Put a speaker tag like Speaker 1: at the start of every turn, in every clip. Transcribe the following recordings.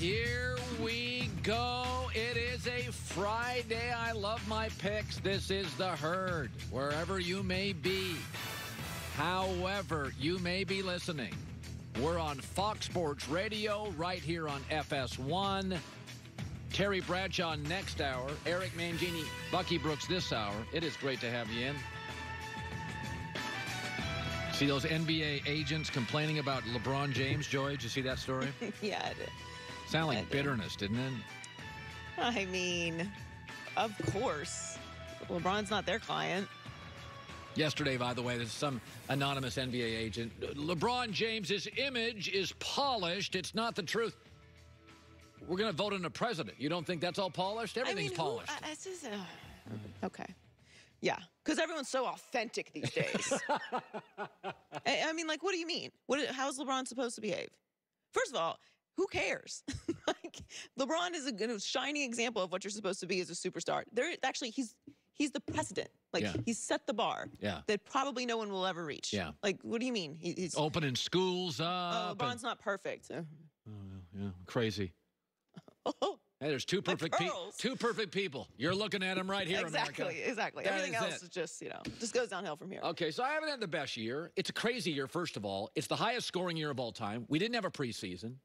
Speaker 1: Here we go. It is a Friday. I love my picks. This is The Herd. Wherever you may be, however you may be listening, we're on Fox Sports Radio right here on FS1. Terry Bradshaw next hour. Eric Mangini, Bucky Brooks this hour. It is great to have you in. See those NBA agents complaining about LeBron James, Joy? Did you see that story?
Speaker 2: Yeah, I did.
Speaker 1: Sound like bitterness, didn't it?
Speaker 2: I mean, of course. LeBron's not their client.
Speaker 1: Yesterday, by the way, there's some anonymous NBA agent. LeBron James's image is polished. It's not the truth. We're going to vote in a president. You don't think that's all polished? Everything's polished.
Speaker 2: Okay. Yeah, because everyone's so authentic these days. I mean, like, what do you mean? How's LeBron supposed to behave? First of all, who cares? Like, LeBron is a shining example of what you're supposed to be as a superstar. He's the precedent. Like, he's set the bar that probably no one will ever reach. Yeah. Like, what do you mean? He's
Speaker 1: opening schools up.
Speaker 2: LeBron's not perfect.
Speaker 1: Crazy.
Speaker 2: Oh.
Speaker 1: Hey, there's two perfect people. You're looking at them right here, America.
Speaker 2: Exactly. Everything else is just, just goes downhill from here.
Speaker 1: Okay, so I haven't had the best year. It's a crazy year, first of all. It's the highest scoring year of all time. We didn't have a preseason.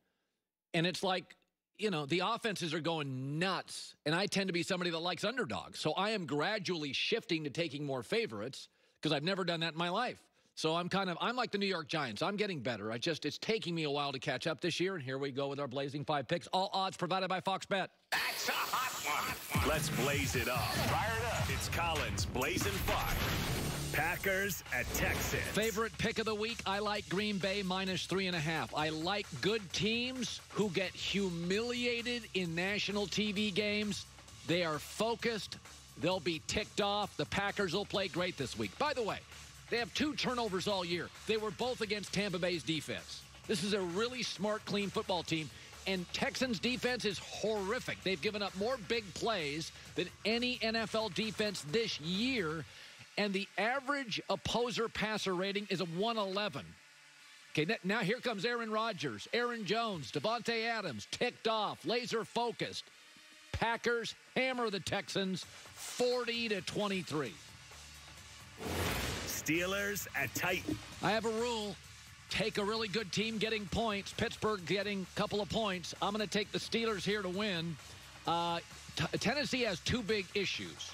Speaker 1: And it's like, the offenses are going nuts. And I tend to be somebody that likes underdogs. So I am gradually shifting to taking more favorites because I've never done that in my life. So I'm like the New York Giants. I'm getting better. It's taking me a while to catch up this year. And here we go with our Blazing 5 picks. All odds provided by Fox Bet.
Speaker 3: That's a hot one. Let's blaze it up. Fire it up. It's Collins Blazing 5. Packers at Texans.
Speaker 1: Favorite pick of the week, I like Green Bay -3.5. I like good teams who get humiliated in national TV games. They are focused. They'll be ticked off. The Packers will play great this week. By the way, they have 2 turnovers all year. They were both against Tampa Bay's defense. This is a really smart, clean football team. And Texans' defense is horrific. They've given up more big plays than any NFL defense this year. And the average opposer passer rating is a 111. Okay, now here comes Aaron Rodgers, Aaron Jones, Devontae Adams, ticked off, laser focused. Packers hammer the Texans 40-23.
Speaker 3: Steelers at Titans.
Speaker 1: I have a rule. Take a really good team getting points. Pittsburgh getting a couple of points. I'm going to take the Steelers here to win. Tennessee has 2 big issues.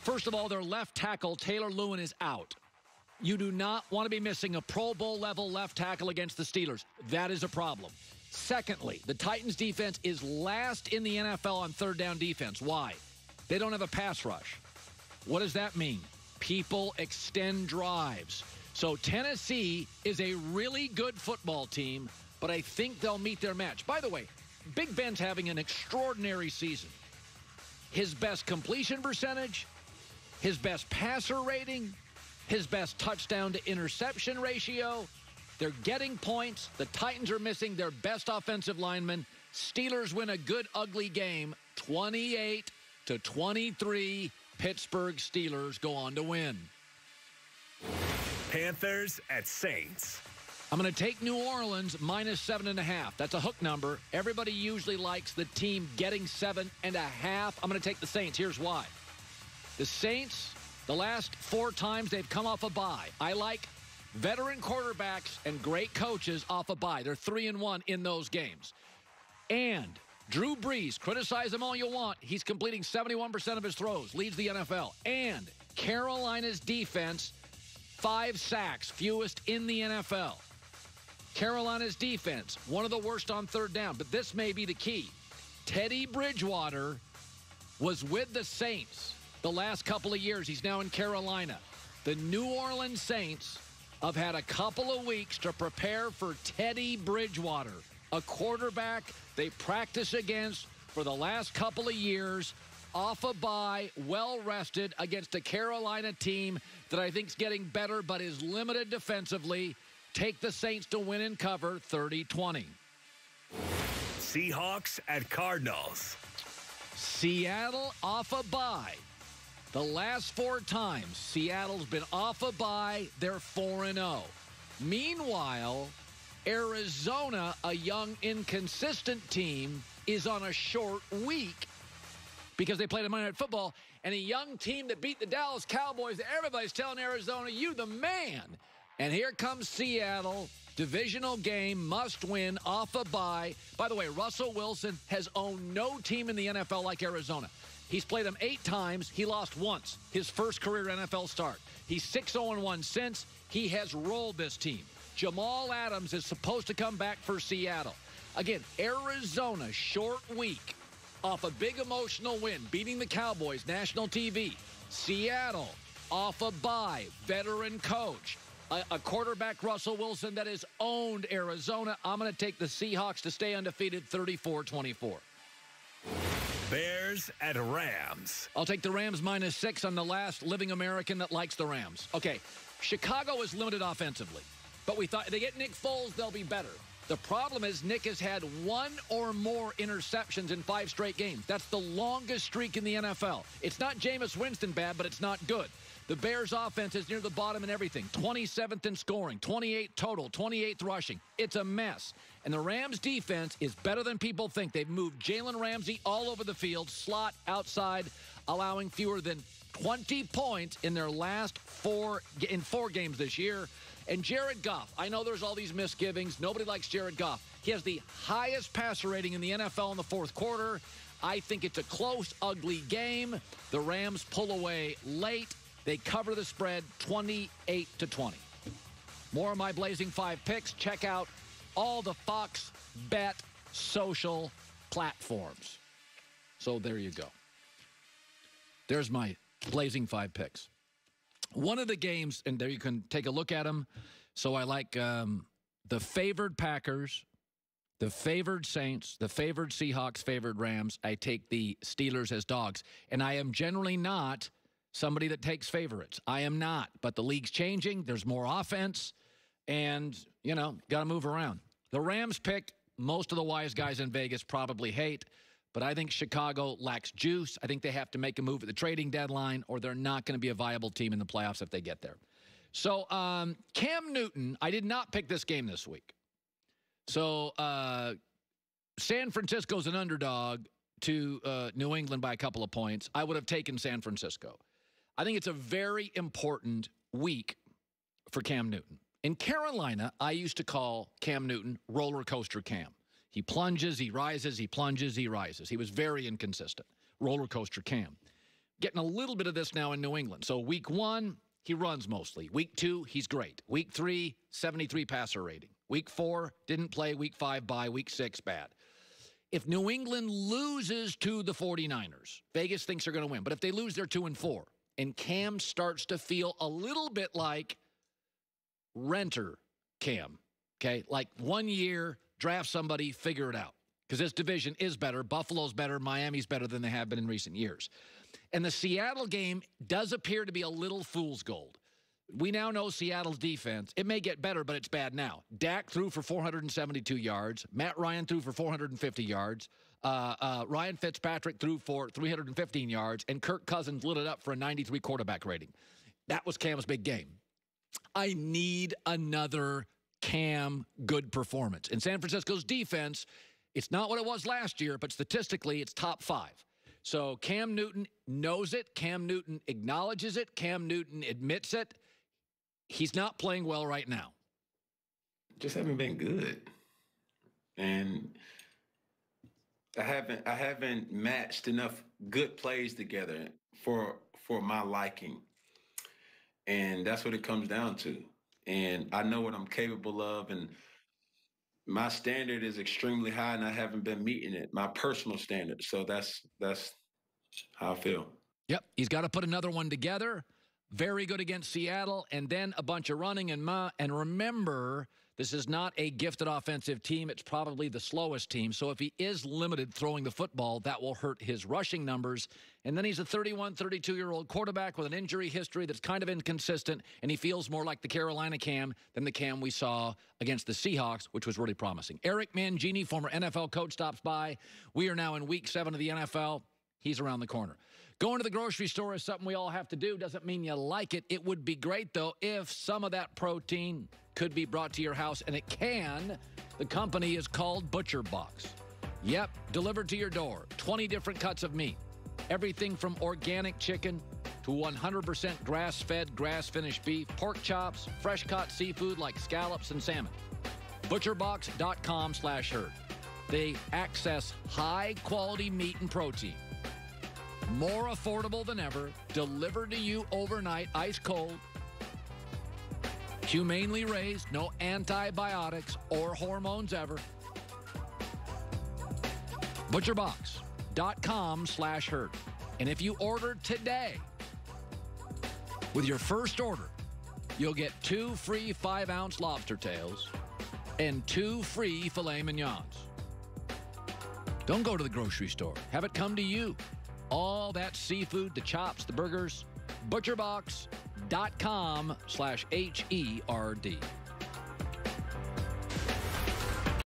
Speaker 1: First of all, their left tackle, Taylor Lewin, is out. You do not want to be missing a Pro Bowl level left tackle against the Steelers. That is a problem. Secondly, the Titans defense is last in the NFL on third down defense. Why? They don't have a pass rush. What does that mean? People extend drives. So Tennessee is a really good football team, but I think they'll meet their match. By the way, Big Ben's having an extraordinary season. His best completion percentage, his best passer rating, his best touchdown to interception ratio. They're getting points. The Titans are missing their best offensive lineman. Steelers win a good, ugly game, 28-23. Pittsburgh Steelers go on to win.
Speaker 3: Panthers at Saints.
Speaker 1: I'm going to take New Orleans -7.5. That's a hook number. Everybody usually likes the team getting 7.5. I'm going to take the Saints. Here's why. The Saints, the last 4 times they've come off a bye. I like veteran quarterbacks and great coaches off a bye. They're 3-1 in those games. And Drew Brees, criticize him all you want. He's completing 71% of his throws, leads the NFL. And Carolina's defense, 5 sacks, fewest in the NFL. Carolina's defense, one of the worst on third down. But this may be the key. Teddy Bridgewater was with the Saints the last couple of years. He's now in Carolina. The New Orleans Saints have had a couple of weeks to prepare for Teddy Bridgewater, a quarterback they practice against for the last couple of years, off a bye, well-rested against a Carolina team that I think is getting better but is limited defensively. Take the Saints to win and cover 30-20.
Speaker 3: Seahawks at Cardinals.
Speaker 1: Seattle off a bye. The last 4 times Seattle's been off a bye, they're 4-0. Meanwhile, Arizona, a young, inconsistent team, is on a short week because they played a Monday Night Football, and a young team that beat the Dallas Cowboys, everybody's telling Arizona, you the man. And here comes Seattle, divisional game, must win, off a bye. By the way, Russell Wilson has owned no team in the NFL like Arizona. He's played them 8 times. He lost once, his first career NFL start. He's 6-0-1 since. He has rolled this team. Jamal Adams is supposed to come back for Seattle. Again, Arizona, short week, off a big emotional win, beating the Cowboys, national TV. Seattle, off a bye, veteran coach. A quarterback, Russell Wilson, that has owned Arizona. I'm going to take the Seahawks to stay undefeated, 34-24.
Speaker 3: Bears at Rams.
Speaker 1: I'll take the Rams -6 on the last living American that likes the Rams. Okay, Chicago is limited offensively, but we thought they get Nick Foles, they'll be better. The problem is Nick has had 1 or more interceptions in 5 straight games. That's the longest streak in the NFL. It's not Jameis Winston bad, but it's not good. The Bears' offense is near the bottom in everything. 27th in scoring, 28 total, 28th rushing. It's a mess. And the Rams' defense is better than people think. They've moved Jalen Ramsey all over the field, slot, outside, allowing fewer than 20 points in their last 4 games this year. And Jared Goff, I know there's all these misgivings. Nobody likes Jared Goff. He has the highest passer rating in the NFL in the fourth quarter. I think it's a close, ugly game. The Rams pull away late. They cover the spread 28-20. More of my Blazing 5 picks. Check out all the Fox Bet social platforms. So there you go. There's my Blazing 5 picks. One of the games, and there you can take a look at them. So I like the favored Packers, the favored Saints, the favored Seahawks, favored Rams. I take the Steelers as dogs. And I am generally not somebody that takes favorites. I am not. But the league's changing. There's more offense. And, you know, got to move around. The Rams pick, most of the wise guys in Vegas probably hate. But I think Chicago lacks juice. I think they have to make a move at the trading deadline, or they're not going to be a viable team in the playoffs if they get there. So Cam Newton, I did not pick this game this week. So San Francisco's an underdog to New England by a couple of points. I would have taken San Francisco. I think it's a very important week for Cam Newton. In Carolina, I used to call Cam Newton roller coaster Cam. He plunges, he rises, he plunges, he rises. He was very inconsistent. Roller coaster Cam. Getting a little bit of this now in New England. So week 1, he runs mostly. Week 2, he's great. Week 3, 73 passer rating. Week 4, didn't play. Week 5, bye. Week 6, bad. If New England loses to the 49ers, Vegas thinks they're going to win. But if they lose, they're 2-4. And Cam starts to feel a little bit like renter Cam. Okay? Like 1 year, draft somebody, figure it out. Because this division is better. Buffalo's better. Miami's better than they have been in recent years. And the Seattle game does appear to be a little fool's gold. We now know Seattle's defense. It may get better, but it's bad now. Dak threw for 472 yards. Matt Ryan threw for 450 yards. Ryan Fitzpatrick threw for 315 yards. And Kirk Cousins lit it up for a 93 quarterback rating. That was Cam's big game. I need another Cam good performance. In San Francisco's defense, it's not what it was last year, but statistically, it's top 5. So Cam Newton knows it. Cam Newton acknowledges it. Cam Newton admits it. He's not playing well right now.
Speaker 4: Just haven't been good. And I haven't matched enough good plays together for my liking. And that's what it comes down to. And I know what I'm capable of, and my standard is extremely high, and I haven't been meeting it, my personal standard. So that's how I feel.
Speaker 1: Yep, he's got to put another one together. Very good against Seattle, and then a bunch of running. And remember, this is not a gifted offensive team. It's probably the slowest team. So if he is limited throwing the football, that will hurt his rushing numbers. And then he's a 31, 32-year-old quarterback with an injury history that's kind of inconsistent, and he feels more like the Carolina Cam than the Cam we saw against the Seahawks, which was really promising. Eric Mangini, former NFL coach, stops by. We are now in Week 7 of the NFL. He's around the corner. Going to the grocery store is something we all have to do. Doesn't mean you like it. It would be great, though, if some of that protein could be brought to your house, and it can. The company is called Butcher Box. Yep, delivered to your door. 20 different cuts of meat. Everything from organic chicken to 100% grass-fed, grass-finished beef, pork chops, fresh-caught seafood like scallops and salmon. ButcherBox.com/herd. They access high-quality meat and protein. More affordable than ever, delivered to you overnight, ice cold. Humanely raised, no antibiotics or hormones ever. ButcherBox.com/herd. And if you order today, with your first order, you'll get 2 free 5-ounce lobster tails and 2 free filet mignons. Don't go to the grocery store. Have it come to you. All that seafood, the chops, the burgers, ButcherBox.com/HERD.